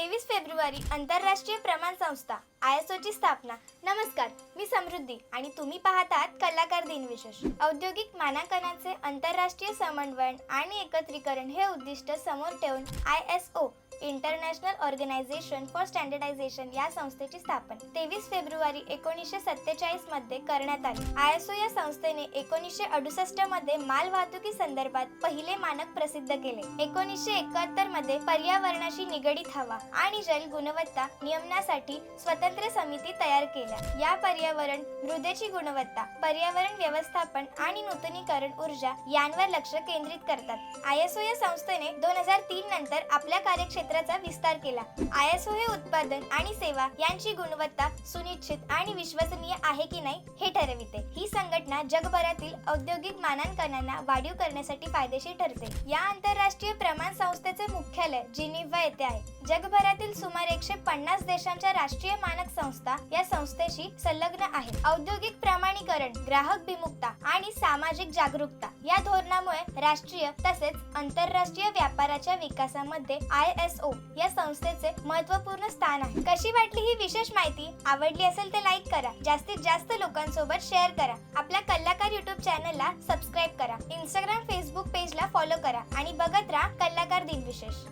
23 February आंतरराष्ट्रीय प्रमाण संस्था ISO ची स्थापना। नमस्कार, मी समृद्धी आणि तुम्ही पाहत आहात कलाकार दिन विशेष। औद्योगिक मानकांचे आंतरराष्ट्रीय समन्वयन आणि एकत्रीकरण हे उद्दिष्ट समोर ठेवून ISO international organisation for standardisation या संस्थेची स्थापना 23 फेब्रुवारी 1947 मध्ये करण्यात आली। ISO या संस्थेने 1968 मध्ये मालवाहतुकी संदर्भात पहिले मानक प्रसिद्ध केले। 1971 मध्ये पर्यावरणाशी निगडीत हवा आणि जल गुणवत्ता नियमनासाठी स्वतंत्र समिती तयार केल्या। या पर्यावरण, मृदेची गुणवत्ता, पर्यावरण व्यवस्थापन आणि नूतनीकरण ऊर्जा यांवर लक्ष केंद्रित करतात। ISO या संस्थेने 2003 नंतर आपल्या कार्यक्षेत्राचा विस्तार केला। ISO हे उत्पादन आणि सेवा यांची गुणवत्ता सुनिश्चित आणि विश्वसनीय आहे की नाही हे ठरविते। ही संघटना जगभरातील औद्योगिक मानकांना वाढीव करण्यासाठी फायदेशीर ठरते। या आंतरराष्ट्रीय प्रमाण संस्थेचे मुख्यालय जिनिव्हा येथे आहे। जगभरातील सुमारे 150 देशांच्या राष्ट्रीय मानक संस्था या संस्थेशी संलग्न आहेत। औद्योगिक प्रमाणीकरण, ग्राहक भिमुखता आणि सामाजिक जागरूकता या धोरणामुळे राष्ट्रीय तसेच आंतरराष्ट्रीय व्यापाराच्या विकासामध्ये ISO या संस्थेचे महत्त्वपूर्ण स्थान आहे। कशी वाटली ही विशेष माहिती? आवडली असेल तर लाईक करा, जास्तीत जास्त लोकांसोबत शेअर करा, आपल्या कलाकार YouTube चॅनलला सबस्क्राईब करा, Instagram, Facebook पेजला फॉलो करा आणि बघत राहा कलाकार दिन विशेष।